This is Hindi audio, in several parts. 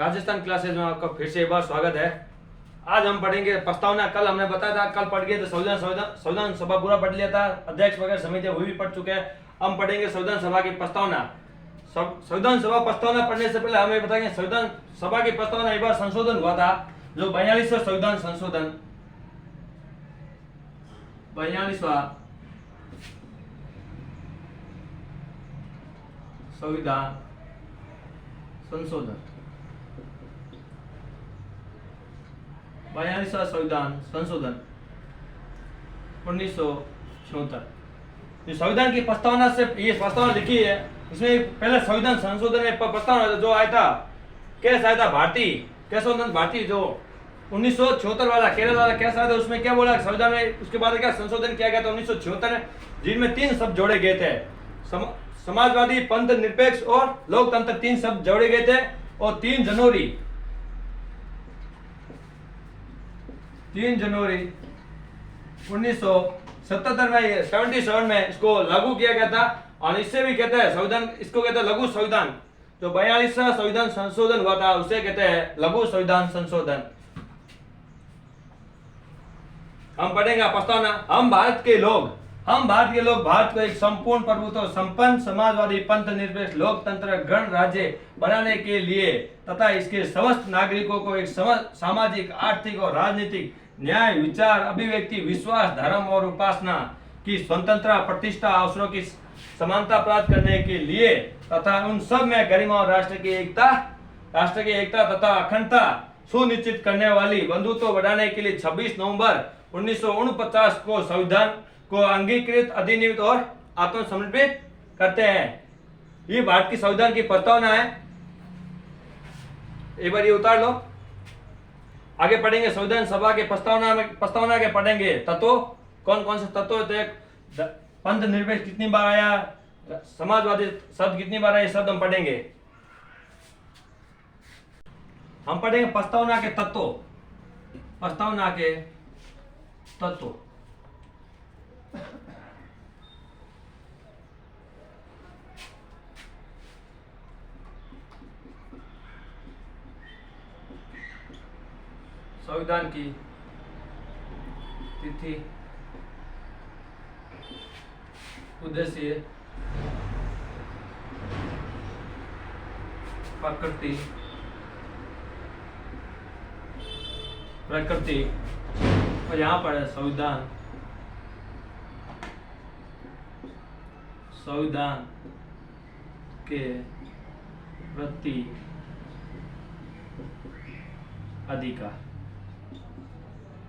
राजस्थान क्लासेज में आपका फिर से एक बार स्वागत है। आज हम पढ़ेंगे प्रस्तावना। कल हमने बताया था, कल पढ़ गए तो संविधान सभा पूरा पढ़ लिया था, अध्यक्ष वगैरह समिति हुई भी पढ़ चुके हैं। हम पढ़ेंगे संविधान सभा की प्रस्तावना। संविधान सभा प्रस्तावना पढ़ने से पहले हमें बताएंगे संविधान सभा की प्रस्तावना एक बार संशोधन हुआ था, जो 42वां संविधान संशोधन, 42वां संविधान संशोधन, 42वां संविधान संशोधन 1976। जो संविधान की प्रस्तावना से ये प्रस्तावना लिखी है, इसमें पहले संविधान संशोधन में प्रस्तावना जो आया था, कैसा आया था, भारतीय केशवचंद्र भारती, जो 1976 वाला केरल वाला कैसा आया था, उसमें क्या बोला संविधान में, उसके बाद क्या संशोधन किया गया था 1976 में, जिनमें 3 शब्द जोड़े गए थे, समाजवादी, पंथ निरपेक्ष और लोकतंत्र, 3 शब्द जोड़े गए थे। और 3 जनवरी 1977 में 77 में इसको लागू किया गया था। और इससे भी कहते हैं संविधान, इसको कहते हैं लघु संविधान। जो 42वां संविधान संशोधन हुआ था उसे कहते हैं लघु संविधान संशोधन। हम पढ़ेंगे प्रस्तावना। हम भारत के लोग भारत को एक संपूर्ण प्रभुत्व संपन्न समाजवादी पंथ निरपेक्ष लोकतंत्र गण राज्य बनाने के लिए तथा इसके समस्त नागरिकों को एक सामाजिक, आर्थिक और राजनीतिक न्याय, विचार, अभिव्यक्ति, विश्वास, धर्म और उपासना की स्वतंत्रता, प्रतिष्ठा, अवसरों की समानता प्राप्त करने के लिए तथा उन सब में गरिमा और राष्ट्र की एकता तथा अखंडता सुनिश्चित करने वाली बंधुत्व बढ़ाने के लिए 26 नवंबर 1949 को संविधान को अंगीकृत, अधिनियमित और आत्मसमर्पित करते हैं। ये भारत की संविधान की प्रस्तावना है। एक बार ये उतार लो। आगे पढ़ेंगे संविधान सभा के प्रस्तावना के पढ़ेंगे तत्व, कौन कौन से तत्व होते हैं, पंथ निरपेक्ष कितनी बार आया, समाजवादी शब्द कितनी बार आया, ये शब्द हम पढ़ेंगे। हम पढ़ेंगे प्रस्तावना के तत्व। संविधान की तिथि, उद्देश्य, प्रकृति और यहाँ पर है संविधान के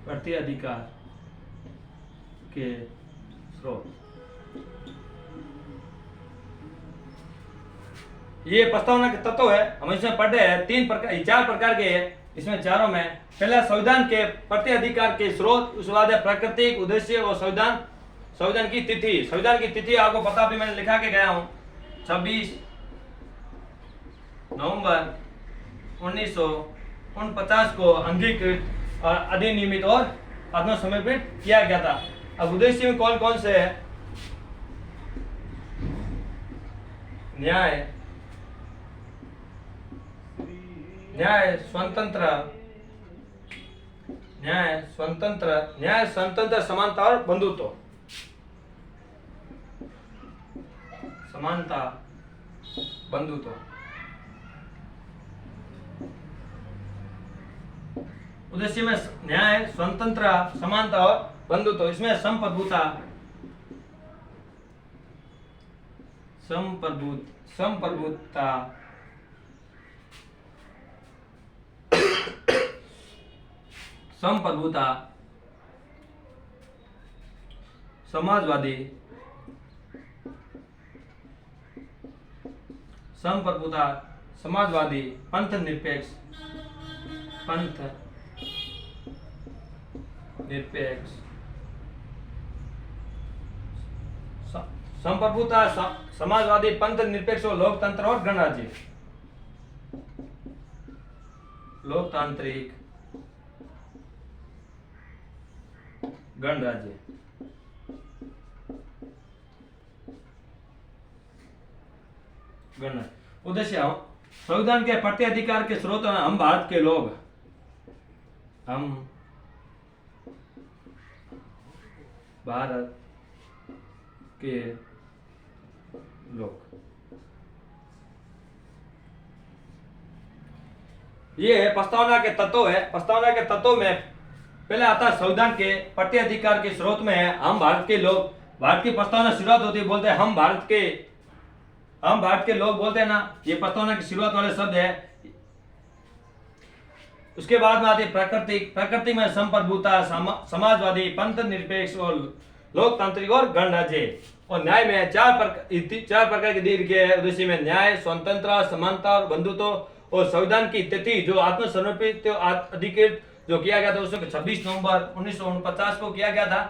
प्रति अधिकार के स्रोत। ये प्रस्तावना के तत्व है। हम इसमें पढ़ रहे हैं 4 प्रकार के हैं। इसमें चारों में पहला संविधान के प्रति अधिकार के स्रोत, उसके बाद है प्राकृतिक, उद्देश्य और संविधान की तिथि। संविधान की तिथि आपको पता भी, मैंने लिखा के गया हूं, 26 नवंबर 1949 को अंगीकृत और अधिनियमित और आत्मसमर्पित किया गया था। अब उद्देश्य में कौन कौन से है? न्याय, स्वतंत्र, समानता और बंधुत्व। उद्देश्य में न्याय, स्वतंत्र, समानता और बंधुत्व। इसमें संप्रभुता, समाजवादी, पंथ निरपेक्ष, संप्रभुता, समाजवादी, पंथ निरपेक्ष और लोकतंत्र और गणराज्य, लोकतांत्रिक गणराज्य। उद्देश्य संविधान के प्रत्यधिकार के स्रोत हैं हम भारत के लोग। हम भारत के लोग। ये है प्रस्तावना के तत्व है। प्रस्तावना के तत्व में पहले आता है संविधान के प्रत्यधिकार के स्रोत में है हम भारत के लोग। भारत की प्रस्तावना शुरुआत होती है, बोलते हैं हम भारत के लोग बोलते हैं ना, ये प्रस्तावना की शुरुआत वाले शब्द है। उसके बाद में आती है प्रकृति में संप्रभुता, समाजवादी, पंथ निरपेक्ष और लोकतांत्रिक और गणराज्य। और न्याय में चार प्रकार के दी गए हैं। उद्देश्य में न्याय, स्वतंत्रता, समानता और बंधुत्व। और संविधान की तिथि जो आत्मसमर्पित अधिकृत जो किया गया था उसको 26 नवंबर 1949 को किया गया था।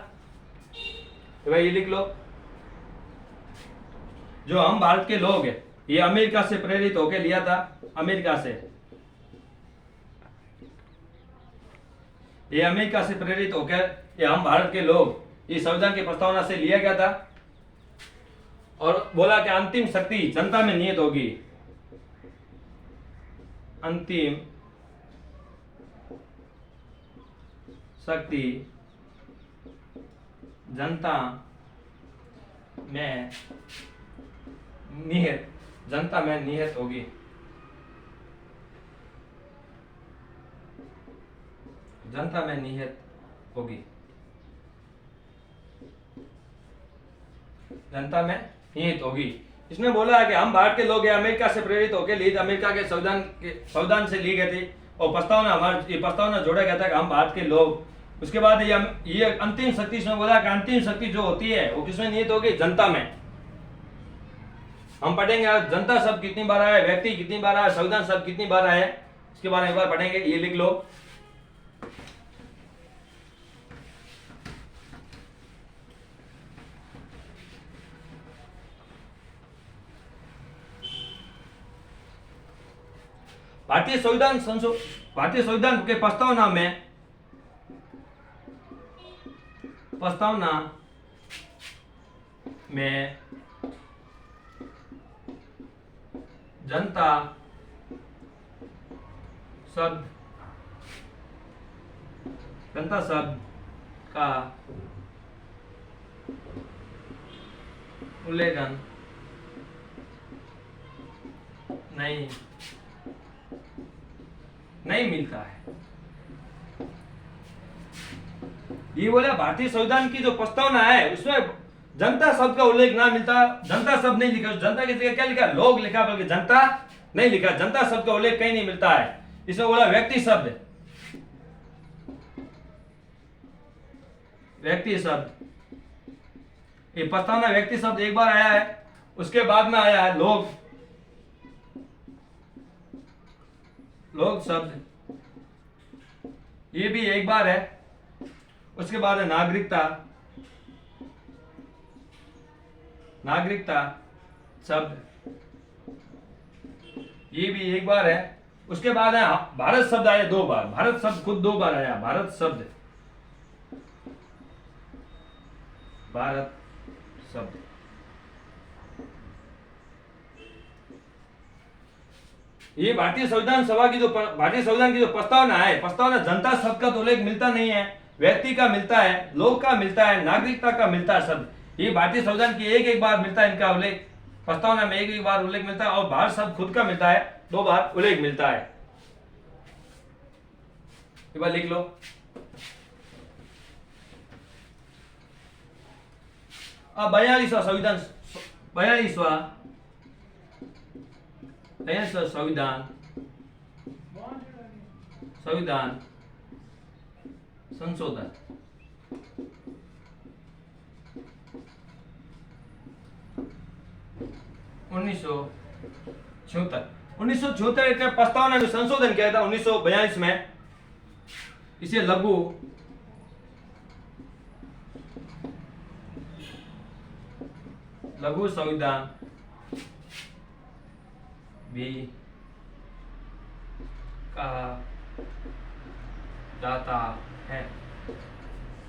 तो भाई ये लिख लो, जो हम भारत के लोग हैं ये अमेरिका से प्रेरित होकर लिया था। अमेरिका से प्रेरित होकर ये हम भारत के लोग ये संविधान की प्रस्तावना से लिया गया था। और बोला कि अंतिम शक्ति जनता में निहित होगी। अंतिम शक्ति जनता में निहित होगी। जनता में निहित होगी। जनता में निहित होगी। इसमें बोला है कि हम भारत के लोग हैं, अमेरिका से प्रेरित होकर ली, अमेरिका के संविधान से ली गई थी। और प्रस्तावना जोड़ा गया था कि हम भारत के लोग। उसके बाद ये अंतिम शक्ति, इसमें बोला कि अंतिम शक्ति जो होती है वो किसमें निहित होगी? जनता में। हम पढ़ेंगे जनता शब्द कितनी बार आया है, व्यक्ति कितनी बार आया, संविधान शब्द कितनी बार आया है, इसके बारे में एक बार पढ़ेंगे। ये लिख लो, भारतीय संविधान के प्रस्तावना में जनता शब्द का उल्लेख नहीं मिलता है। ये बोला भारतीय संविधान की जो प्रस्तावना है उसमें जनता शब्द का उल्लेख ना मिलता। जनता शब्द नहीं लिखा, जनता की जगह क्या लिखा? लोग लिखा, बल्कि जनता नहीं लिखा। जनता शब्द का उल्लेख कहीं नहीं मिलता है। इसमें बोला व्यक्ति शब्द ये प्रस्तावना व्यक्ति शब्द एक बार आया है। उसके बाद में आया है लोग शब्द, ये भी एक बार है। उसके बाद है नागरिकता शब्द, ये भी एक बार है। उसके बाद है भारत शब्द आया 2 बार। भारत शब्द खुद 2 बार आया। भारत शब्द ये भारतीय संविधान की जो प्रस्तावना है, प्रस्तावना जनता शब्द का तो उल्लेख मिलता नहीं है, व्यक्ति का मिलता है, लोग का मिलता है, नागरिकता का मिलता है शब्द। ये भारतीय संविधान की एक बार मिलता है इनका उल्लेख। प्रस्तावना में एक बार उल्लेख मिलता है और भारत शब्द खुद का मिलता है 2 बार उल्लेख मिलता है। एक बार लिख लो, अब 42वां संविधान संशोधन। 1976 के प्रस्तावना में संशोधन किया था 1942 में। इसे लघु संविधान भी कहा जाता है।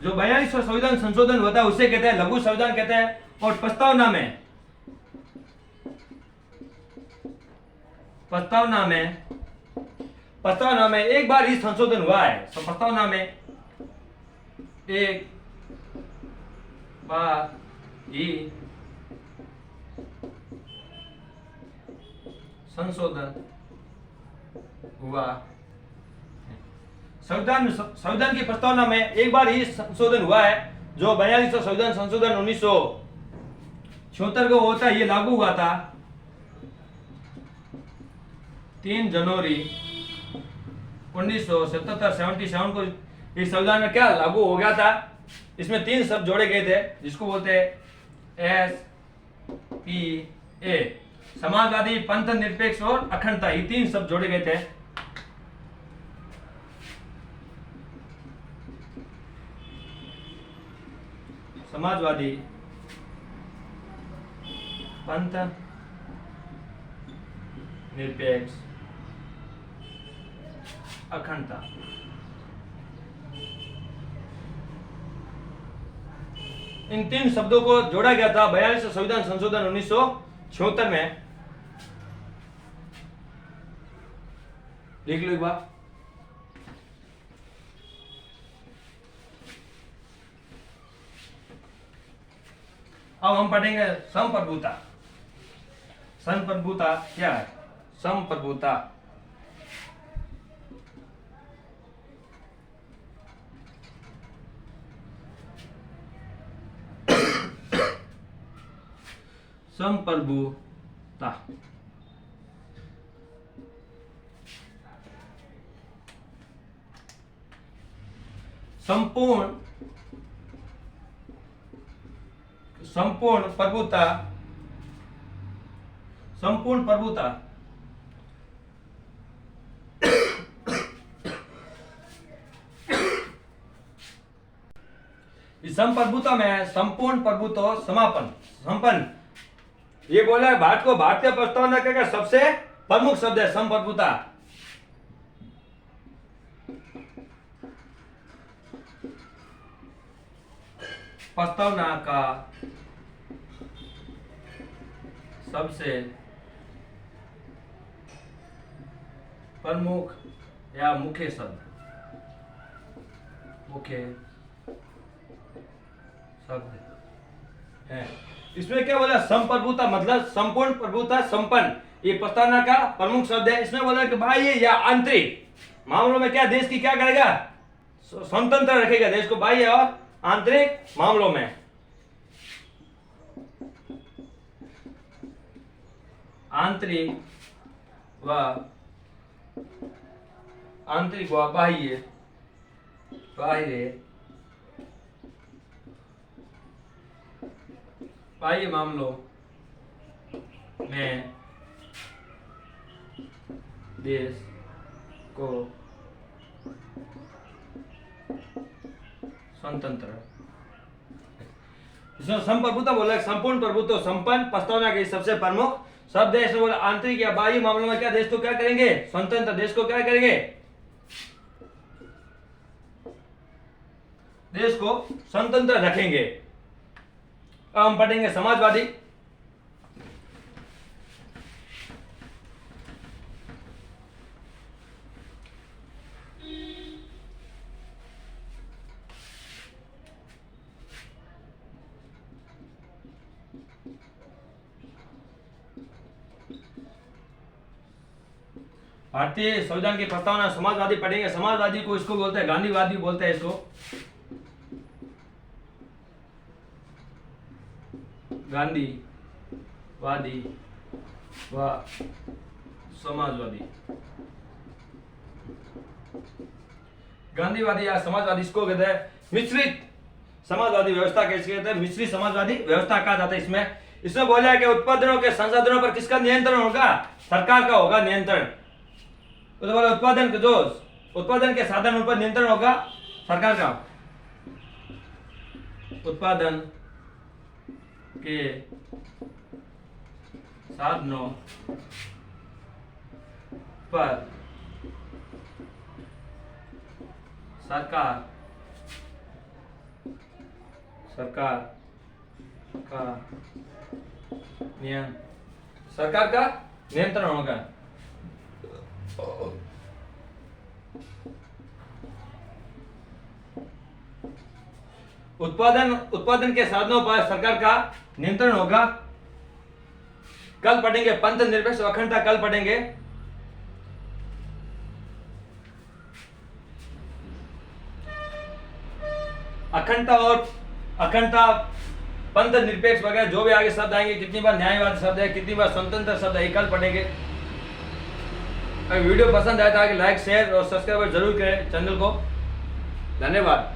जो 42वां संविधान संशोधन होता है उसे कहते हैं लघु संविधान कहते हैं। और प्रस्तावना प्रस्तावना में एक बार ही संशोधन हुआ है। प्रस्तावना में एक बार ही संशोधन हुआ। संविधान की प्रस्तावना में एक बार ही संशोधन हुआ है, जो 42वां संशोधन 1976 को होता है, ये लागू हुआ था 3 जनवरी 1977 को। इस संविधान में क्या लागू हो गया था, इसमें 3 शब्द जोड़े गए थे, जिसको बोलते हैं SPA, समाजवादी, पंथ निरपेक्ष और अखंडता। ये 3 शब्द जोड़े गए थे। समाजवादी, पंथ निरपेक्ष, अखंडता। इन 3 शब्दों को जोड़ा गया था 42 संविधान संशोधन 1976 में। लिख लो एक बार। अब हम पढ़ेंगे संप्रभुता। संप्रभुता क्या है? संप्रभुता संप्रभुता संपूर्ण प्रभुता, संपूर्ण प्रभुता इस संप्रभुता में संपूर्ण प्रभुत्व समापन संपन्न, ये बोला है भारत को भारतीय प्रस्तावना का सबसे प्रमुख शब्द है संप्रभुता। प्रस्तावना का सबसे प्रमुख या मुख्य शब्द है। इसमें क्या बोला? संप्रभुता मतलब संपूर्ण प्रभुता संपन्न, ये प्रस्तावना का प्रमुख शब्द है। इसमें बोला कि बाह्य या आंतरिक मामलों में क्या देश की क्या करेगा? स्वतंत्र रखेगा देश को, बाह्य और आंतरिक मामलों में। आंतरिक व बाह्य मामलों में देश को स्वतंत्र। इसमें संप्रभुता बोला, संपूर्ण प्रभुत्व संपन्न प्रस्तावना के सबसे प्रमुख शब्द है। इसमें बोला आंतरिक या बाह्य मामलों में क्या देश को क्या करेंगे? स्वतंत्र, देश को क्या करेंगे? देश को स्वतंत्र रखेंगे। अब हम पढ़ेंगे समाजवादी। भारतीय संविधान की प्रस्तावना समाजवादी पढ़ेंगे। समाजवादी को इसको बोलते हैं गांधीवादी बोलते हैं इसको, गांधीवादी व समाजवादी। गांधीवादी या समाजवादी इसको कहते हैं मिश्रित समाजवादी व्यवस्था। कैसे कहते हैं? मिश्रित समाजवादी व्यवस्था कहा जाता है। इसमें बोला है कि उत्पादनों के संसाधनों पर किसका नियंत्रण होगा? सरकार का होगा नियंत्रण। तो बोला उत्पादन के साधनों पर नियंत्रण होगा सरकार का। उत्पादन के साधनों पर सरकार का नियंत्रण होगा। उत्पादन के साधनों पर सरकार का नियंत्रण होगा। कल पढ़ेंगे पंथ निरपेक्ष अखंडता, कल पढ़ेंगे। अखंडता पंथ निरपेक्ष वगैरह जो भी आगे शब्द आएंगे, कितनी बार न्यायवादी शब्द है, कितनी बार स्वतंत्र शब्द है, कल पढ़ेंगे। अगर वीडियो पसंद आया तो आगे लाइक शेयर और सब्सक्राइब जरूर करें चैनल को। धन्यवाद।